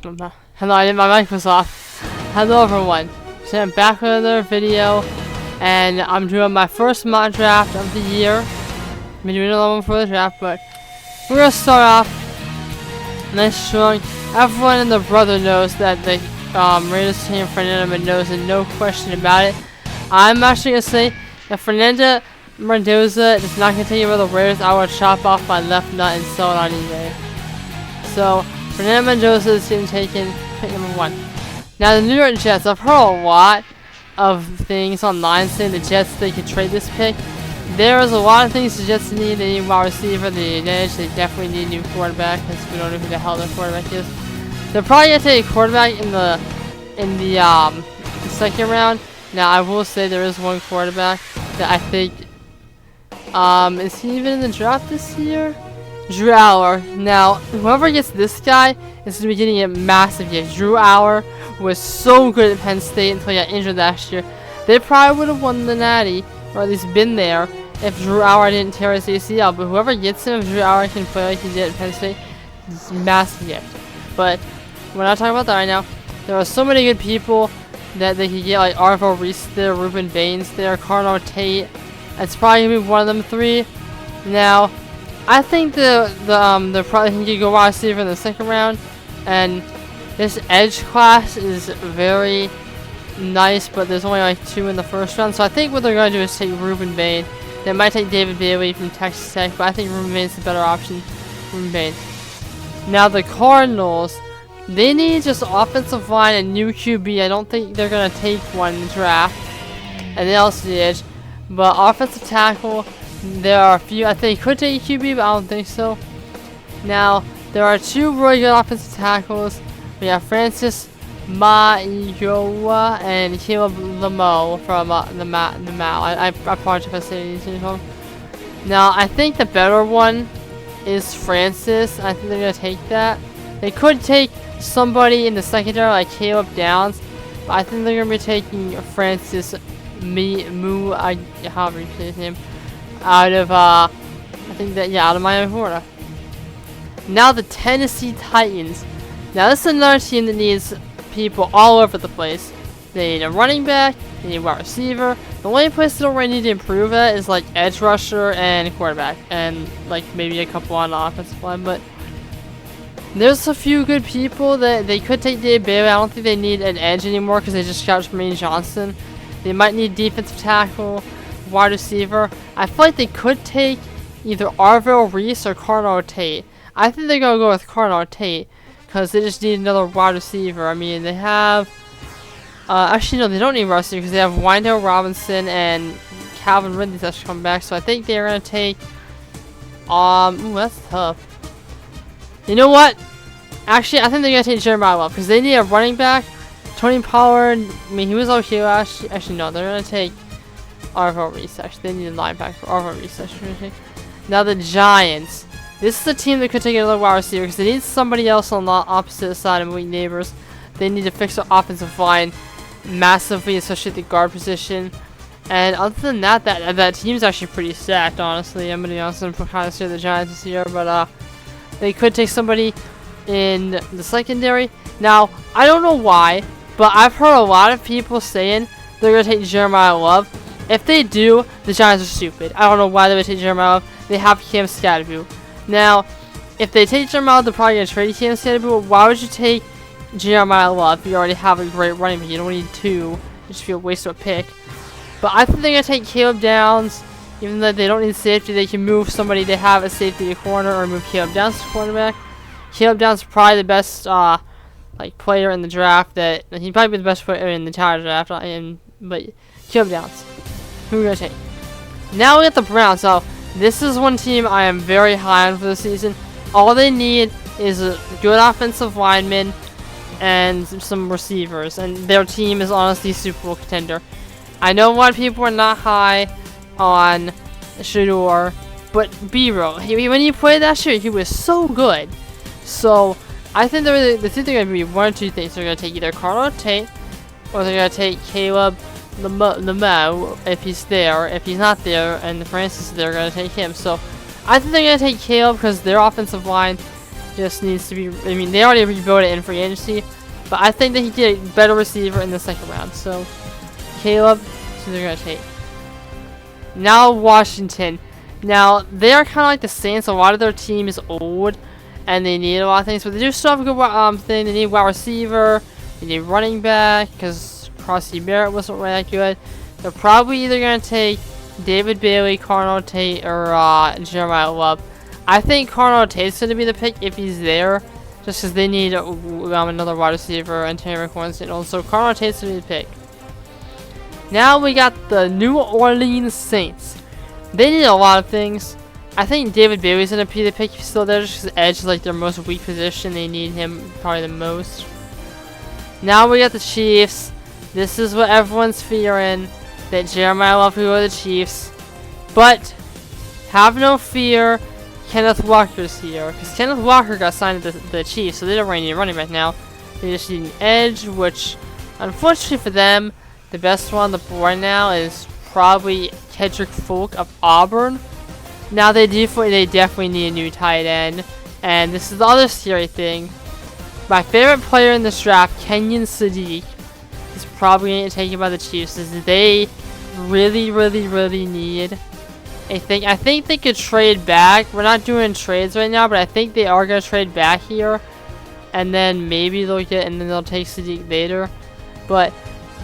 Hello, my mic was off. Hello everyone. So I'm back with another video, and I'm doing my first mock draft of the year. I've been doing another one for the draft, but we're gonna start off nice strong. Everyone and their brother knows that the Raiders team Fernando Mendoza, no question about it. I'm actually gonna say that Fernando Mendoza is not gonna take over the Raiders. I will chop off my left nut and sell it on eBay. So Fernando Mendoza is being taken pick number 1. Now the New York Jets, I've heard a lot of things online saying the Jets, they could trade this pick. There's a lot of things the Jets need. They need wide receiver, they need an edge, they definitely need a new quarterback because we don't know who the hell their quarterback is. They're probably gonna take a quarterback in the second round. Now I will say there is one quarterback that I think is he even in the draft this year? Drew Aller. Now, whoever gets this guy is going to be getting a massive year. Drew Aller was so good at Penn State until he got injured last year. They probably would have won the Natty, or at least been there, if Drew Aller didn't tear his ACL. But whoever gets him, if Drew Aller can play like he did at Penn State, it's a massive gift. But we're not talking about that right now. There are so many good people that they could get, like Arvo Reese there, Ruben Baines there, Carnell Tate. It's probably going to be one of them 3. Now, I think they're probably going to go wide receiver in the second round, and this edge class is very nice, but there's only like 2 in the first round, so I think what they're going to do is take Ruben Bain. They might take David Bailey from Texas Tech, but I think Ruben Bain is the better option. Ruben Bain. Now the Cardinals, they need just offensive line and new QB. I don't think they're going to take one in the draft, and they also need edge, but offensive tackle. There are a few. I think they could take a QB, but I don't think so. Now, there are 2 really good offensive tackles. We have Francis Mauigoa and Caleb Lamo from the Mao. I apologize if I say these names wrong. Now, I think the better one is Francis. I think they're going to take that. They could take somebody in the secondary like Caleb Downs, but I think they're going to be taking Francis however you say his name. Out of out of Miami, Florida. Now the Tennessee Titans. Now this is another team that needs people all over the place. They need a running back, they need a wide receiver. The only place they don't really need to improve at is like edge rusher and quarterback, and like maybe a couple on the offensive line. But there's a few good people that they could take Dave Bailey. I don't think they need an edge anymore because they just got Jermaine Johnson. They might need defensive tackle, wide receiver. I feel like they could take either Arvo Reese or Carnell Tate. I think they're going to go with Carnell Tate because they just need another wide receiver. I mean, they have actually no, they don't need wide receiver because they have Windell Robinson and Calvin Ridley that should come back. So I think they're going to take ooh, that's tough. You know what? Actually, I think they're going to take Jeremiah Love because they need a running back. Tony Pollard, I mean, he was okay last year. Actually, no, they're going to take Arvo Reese. Actually, they need a linebacker. Arvo Reese. Now the Giants. This is a team that could take another wide receiver because they need somebody else on the opposite side of Malik Neighbors. They need to fix their offensive line massively, especially at the guard position. And other than that, that team's actually pretty stacked. Honestly, I'm gonna be honest. I'm kind of scared of the Giants this year, but they could take somebody in the secondary. Now I don't know why, but I've heard a lot of people saying they're gonna take Jeremiah Love. If they do, the Giants are stupid. I don't know why they would take Jeremiah Love. They have Cam Scatterview. Now, if they take Jeremiah Love, they're probably going to trade Cam Scatterview. Why would you take Jeremiah Love if you already have a great running back? You don't need 2. It should be a waste of a pick. But I think they're going to take Caleb Downs. Even though they don't need safety, they can move somebody they have at safety to corner or move Caleb Downs to quarterback. Caleb Downs is probably the best player in the draft. He'd probably be the best player in the entire draft. But Caleb Downs. Who are we going to take? Now we got the Browns. So this is one team I am very high on for the season. All they need is a good offensive lineman and some receivers. And their team is honestly a Super Bowl contender. I know a lot of people are not high on Shedeur, but B-Roll, when he played that year, he was so good. So I think they're going to be one or 2 things. They're going to take either Carnell Tate or they're going to take Caleb Lamo if he's there. If he's not there and the Francis is there, they're going to take him. So I think they're going to take Caleb because their offensive line just needs to be. I mean, they already rebuilt it in free agency, but I think that he get a better receiver in the second round. So, Caleb, so they're gonna take. Now Washington. Now they are kind of like the Saints. A lot of their team is old, and they need a lot of things, but they do still have a good thing. They need wide receiver. They need running back because Crossy Barrett wasn't really that good. They're probably either gonna take David Bailey, Carnell Tate, or Jeremiah Love. I think Carnell Tate's gonna be the pick if he's there, just because they need another wide receiver and Terry McLaurin, and also Carnell Tate's gonna be the pick. Now we got the New Orleans Saints. They need a lot of things. I think David Bailey's gonna be the pick if he's still there, just because edge is like their most weak position. They need him probably the most. Now we got the Chiefs. This is what everyone's fearing, that Jeremiah Love will go to the Chiefs. But have no fear, Kenneth Walker's here, because Kenneth Walker got signed to the Chiefs, so they don't really need a running back now. They just need an edge, which unfortunately for them, the best one on the board now is probably Kedrick Folk of Auburn. Now they definitely need a new tight end, and this is the other scary thing. My favorite player in this draft, Kenyon Sadiq, is probably going to get taken by the Chiefs. Is they really need. I think they could trade back. We're not doing trades right now, but I think they are going to trade back here, and then maybe they'll take Sadiq later. But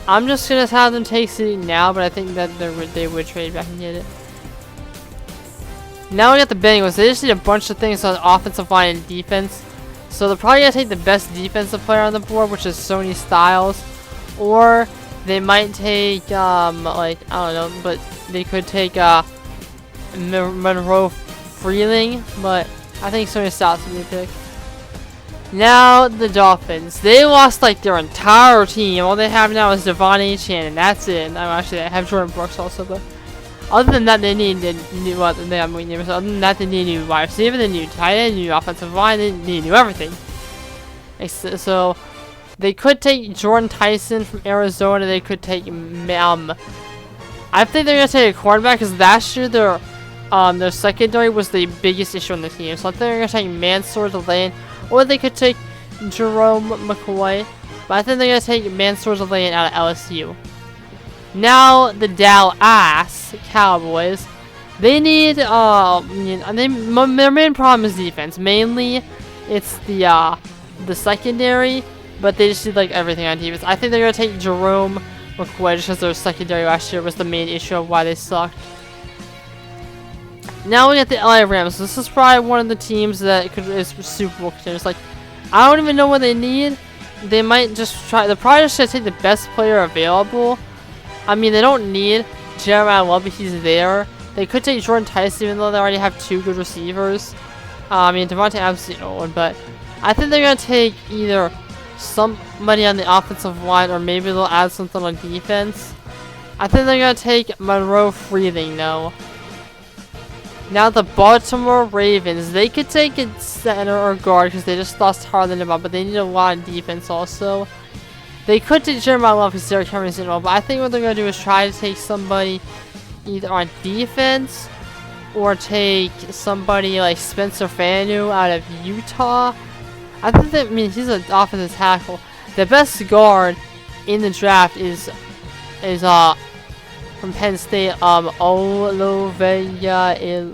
I'm just gonna have them take Sadiq now, but I think that they would trade back and get it. Now we got the Bengals. They just need a bunch of things on offensive line and defense. So they're probably gonna take the best defensive player on the board, which is Sonny Styles, or they might take like I don't know, but they could take Monroe Freeling, but I think Sonny Styles would be the pick. Now the Dolphins. They lost like their entire team. All they have now is Devon Achane, and that's it. Actually, I have Jordan Brooks also, but other than that, they need new. Other than that, they need new wide receiver, they need tight end, new offensive line, they need new everything. So they could take Jordan Tyson from Arizona. They could take I think they're gonna take a quarterback because last year their secondary was the biggest issue on the team. So I think they're gonna take Mansour Delane. Or they could take Jerome McCoy. But I think they're going to take Mansour Delane out of LSU. Now, the Dallas Cowboys. They need, their main problem is defense. Mainly, it's the secondary. But they just need, like, everything on defense. I think they're going to take Jerome McCoy just because their secondary last year was the main issue of why they sucked. Now we got the LA Rams. This is probably one of the teams that is Super Bowl contenders. Like, I don't even know what they need. They might just try. They're probably just gonna take the best player available. I mean, they don't need Jeremiah Love if he's there. They could take Jordan Tyson even though they already have two good receivers. I mean, Devontae Adams is one, but I think they're gonna take either somebody on the offensive line or maybe they'll add something on defense. I think they're gonna take Monroe Freeling though. Now the Baltimore Ravens, they could take a center or guard because they just lost Harlan Devon, but they need a lot of defense also. They could take Jeremiah Love because Derrick Henry's in well, but I think what they're going to do is try to take somebody either on defense or take somebody like Spencer Fanu out of Utah. I think that, he's an offensive tackle. The best guard in the draft is from Penn State, Oloveya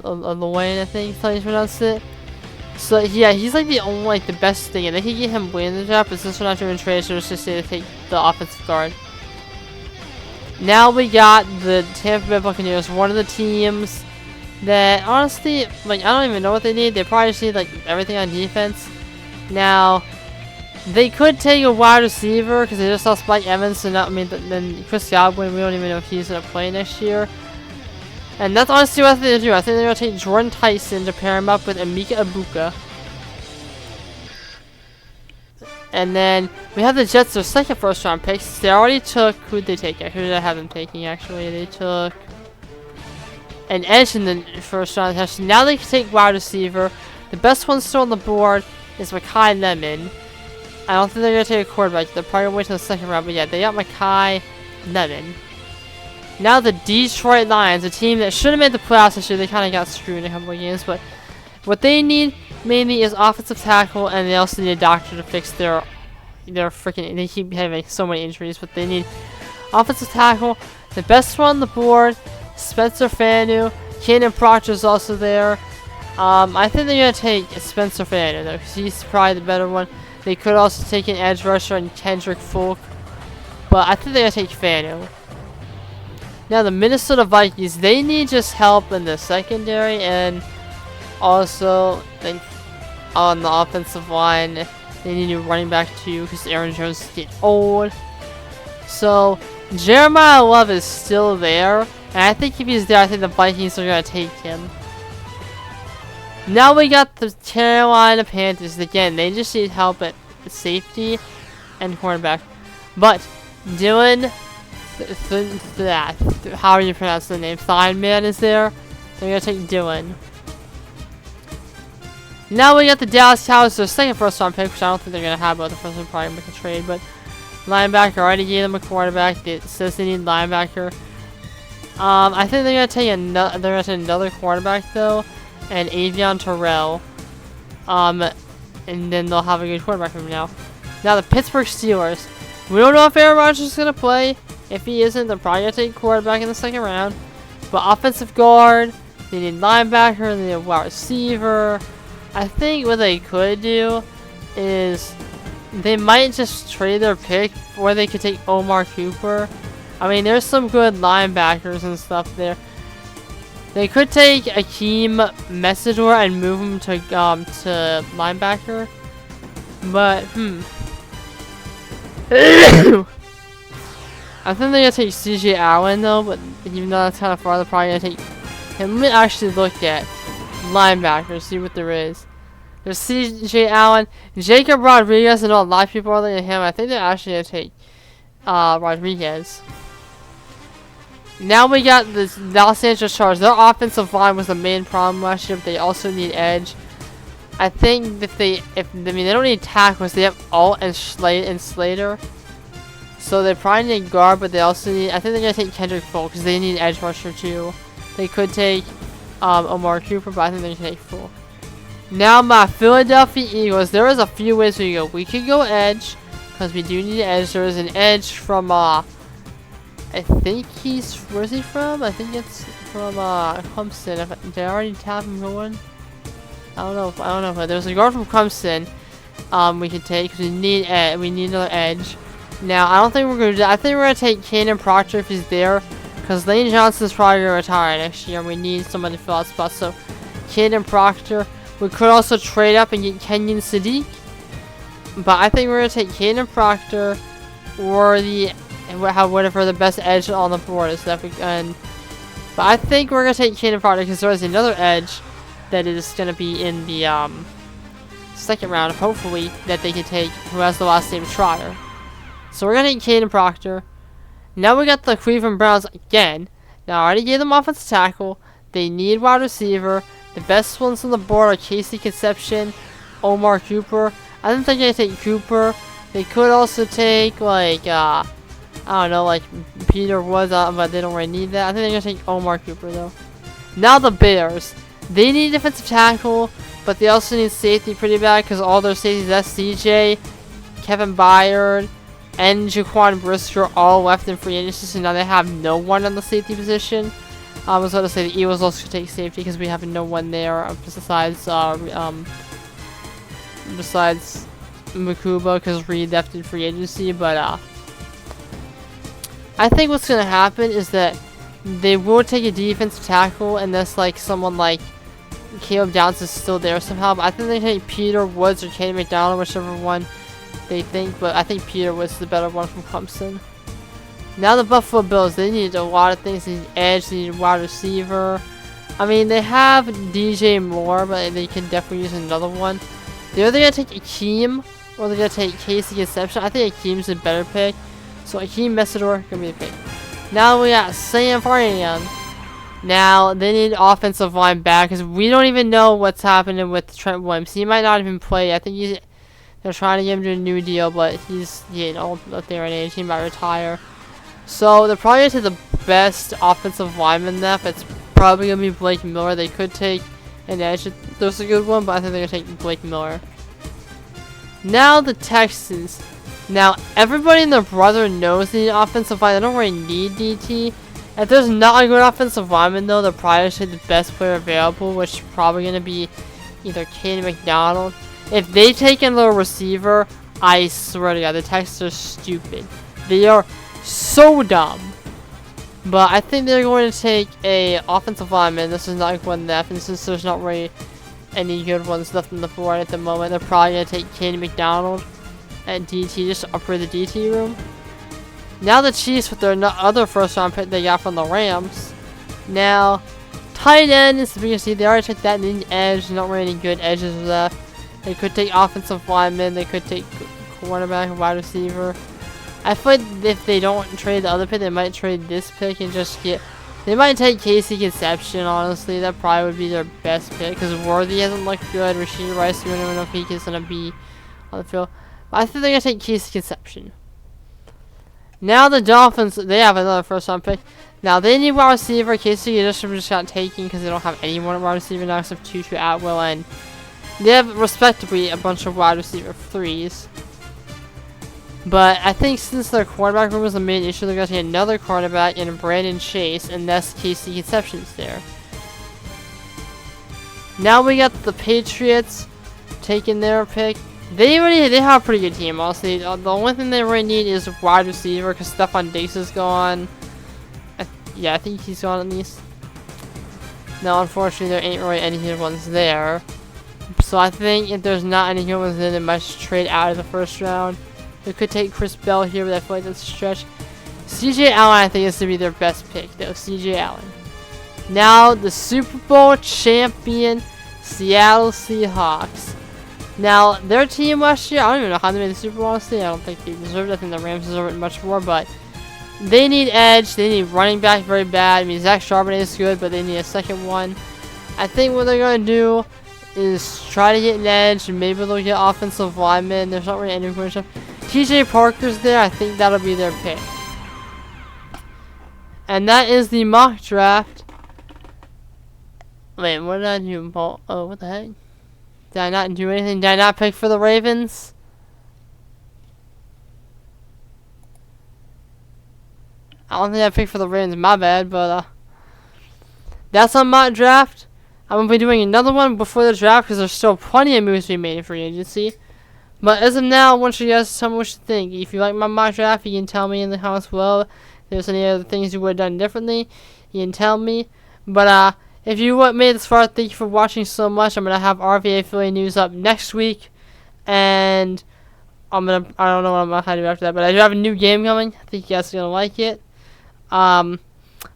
Olowane, I think is how you pronounce it. So yeah, he's like the only, like the best thing, and they can get him winning the draft, but since we're not doing trades, so it's just to take the offensive guard. Now we got the Tampa Bay Buccaneers, one of the teams that honestly, like, I don't even know what they need. They probably just need like everything on defense. Now they could take a wide receiver because they just lost Mike Evans, so now, then Chris Godwin, we don't even know if he's going to play next year. And that's honestly what they're going to do. I think they're going to take Jordan Tyson to pair him up with Emeka Egbuka. And then we have the Jets, their second first round picks. They already took, who'd they take? Who did I have them taking actually? They took an edge in the first round. Now they can take wide receiver. The best one still on the board is Makai Lemon. I don't think they're going to take a quarterback. They're probably going to wait till the second round. But yeah, they got Makai Lemon. Now the Detroit Lions, a team that should have made the playoffs this year. They kind of got screwed in a couple of games. But what they need mainly is offensive tackle, and they also need a doctor to fix their freaking. They keep having so many injuries, but they need offensive tackle. The best one on the board, Spencer Fanu. Cannon Proctor's also there. I think they're gonna take Spencer Fanu though, because he's probably the better one. They could also take an edge rusher and Kendrick Folk, but I think they're gonna take Fanu. Now the Minnesota Vikings, they need just help in the secondary, and also like on the offensive line, they need a running back too, because Aaron Jones is getting old. So Jeremiah Love is still there, and I think if he's there, I think the Vikings are gonna take him. Now we got the Carolina Panthers. Again, they just need help at safety and cornerback. But Dylan, how do you pronounce the name? Theinman is there. They're gonna take Dylan. Now we got the Dallas Cowboys, their second first round pick, which I don't think they're gonna have, but the first one probably make a trade. But linebacker, already gave them a quarterback. It says they need linebacker. I think they're gonna take another quarterback though, and Avion Terrell. And then they'll have a good quarterback from now. Now the Pittsburgh Steelers. We don't know if Aaron Rodgers is gonna play. If he isn't, they're probably gonna take quarterback in the second round. But offensive guard, they need linebacker, they need a wide receiver. I think what they could do is they might just trade their pick, or they could take Omar Cooper. I mean, there's some good linebackers and stuff there. They could take Akeem Messidor and move him to linebacker, but I think they're gonna take CJ Allen though. But even though that's kind of far, they're probably gonna take him. Let me actually look at linebackers, see what there is. There's CJ Allen, Jacob Rodriguez. I know a lot of people are looking at him. I think they're actually gonna take Rodriguez. Now we got the Los Angeles Chargers. Their offensive line was the main problem last year, but they also need edge. I think they don't need tackles. They have Alt and Slater, so they probably need guard, but they also need. I think they're gonna take Kendrick Folk because they need edge rusher too. They could take Omar Cooper, but I think they're gonna take Folk. Now my Philadelphia Eagles. There is a few ways we go. We could go edge because we do need edge. There is an edge from I think where's he from? I think it's from Clemson. Did I already tap him going? I don't know. But there's a guard from Clemson. We could take because we need another edge. Now I don't think we're gonna do. I think we're gonna take Cannon Proctor if he's there, because Lane Johnson's probably gonna retire next year. And we need somebody to fill that spot. So Cannon Proctor. We could also trade up and get Kenyon Sadiq. But I think we're gonna take Cannon Proctor or whatever the best edge on the board is. But I think we're gonna take Cannon Proctor because there's another edge that is gonna be in the second round, hopefully, that they can take, who has the last name Trotter. So we're gonna take Cannon Proctor. Now we got the Cleveland Browns again. Now I already gave them offensive tackle. They need wide receiver. The best ones on the board are Casey Conception, Omar Cooper. I think they're gonna take Cooper. They could also take I don't know, like Peter Woods, but they don't really need that. I think they're gonna take Omar Cooper though. Now the Bears. They need defensive tackle, but they also need safety pretty bad because all their safeties, that's CJ, Kevin Byard, and Jaquan Brisker all left in free agency, so now they have no one on the safety position. I was going to say the Eagles also take safety because we have no one there besides Makuba because Reed left in free agency. But I think what's going to happen is that they will take a defensive tackle unless like someone like Caleb Downs is still there somehow. But I think they take Peter Woods or Kenny McDonald, whichever one they think. But I think Peter Woods is the better one from Clemson. Now the Buffalo Bills, they need a lot of things. They need edge, they need wide receiver. I mean, they have DJ Moore, but they can definitely use another one. They're either going to take Akeem, or they're going to take Casey Conception. I think Akeem's a better pick. So Akeem Messidor going to be the pick. Now we got Sam Farnian. Now, they need offensive line back, because we don't even know what's happening with Trent Williams. He might not even play. I think they're trying to get him to a new deal, but he's old up there in age. He might retire. So they're probably going to the best offensive lineman left. It's probably going to be Blake Miller. They could take and Edge. There's a good one, but I think they're gonna take Blake Miller. Now the Texans. Now everybody and their brother knows they need offensive line. They don't really need DT. If there's not a good offensive lineman though, they'll probably take the best player available, which is probably gonna be either Caden McDonald. If they take another receiver, I swear to God, the Texans are stupid. They are so dumb. But I think they're going to take a offensive lineman. This is not one left, and since there's not really any good ones left in the board at the moment, they're probably going to take Caden McDonald at DT just to upgrade the DT room. Now the Chiefs with their other first round pick they got from the Rams. Now, tight end is the biggest need. They already took that in the edge. Not really any good edges left. They could take offensive linemen. They could take cornerback, wide receiver. I feel like if they don't trade the other pick, they might trade this pick and just get... They might take Casey Conception, honestly. That probably would be their best pick because Worthy hasn't looked good. Rashid Rice, we don't even know if he is going to be on the field. But I think they're going to take Casey Conception. Now the Dolphins, they have another first round pick. Now they need wide receiver. Casey just got taken because they don't have anyone at wide receiver now except Tutu Atwell, and they have respectively a bunch of wide receiver threes. But I think since their quarterback room is the main issue, they're going to take another quarterback in Brandon Chase, and that's Casey Conception's there. Now we got the Patriots taking their pick. They have a pretty good team, honestly. The only thing they really need is wide receiver because Stephon Diggs is gone. Yeah, I think he's gone at least. Now, unfortunately, there ain't really any good ones there. So I think if there's not any good ones there, they might just trade out of the first round. They could take Chris Bell here, but I feel like that's a stretch. CJ Allen, I think, is to be their best pick, though. CJ Allen. Now, the Super Bowl champion Seattle Seahawks. Now, their team last year, I don't even know how they made the Super Bowl, honestly. I don't think they deserved it. I think the Rams deserve it much more, but they need edge. They need running back very bad. I mean, Zach Charbonnet is good, but they need a second one. I think what they're going to do is try to get an edge, and maybe they'll get offensive linemen. There's not really any good stuff. TJ Parker's there. I think that'll be their pick. And that is the mock draft. Wait, what did I do? Oh, what the heck? Did I not do anything? Did I not pick for the Ravens? I don't think I picked for the Ravens. My bad, but that's on mock draft. I'm going to be doing another one before the draft because there's still plenty of moves to be made in free agency. But as of now, I want you guys to tell me what you think. If you like my mock draft, you can tell me in the comments below. If there's any other things you would have done differently, you can tell me. But if you made it this far, thank you for watching so much. I'm going to have RVA Philly news up next week. And I don't know what I'm going to do after that. But I do have a new game coming. I think you guys are going to like it.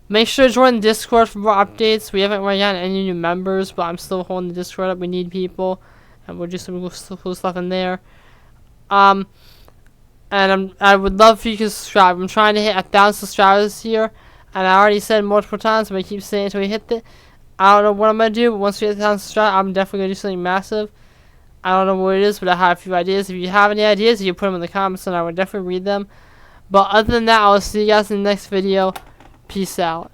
Make sure to join the Discord for more updates. We haven't really gotten any new members, but I'm still holding the Discord up. We need people. And we'll do some cool stuff in there. And I would love for you to subscribe. I'm trying to hit 1,000 subscribers here, and I already said multiple times, but I keep saying it until we hit it. I don't know what I'm gonna do, but once we hit 1,000 subscribers, I'm definitely gonna do something massive. I don't know what it is, but I have a few ideas. If you have any ideas, you put them in the comments, and I would definitely read them. But other than that, I'll see you guys in the next video. Peace out.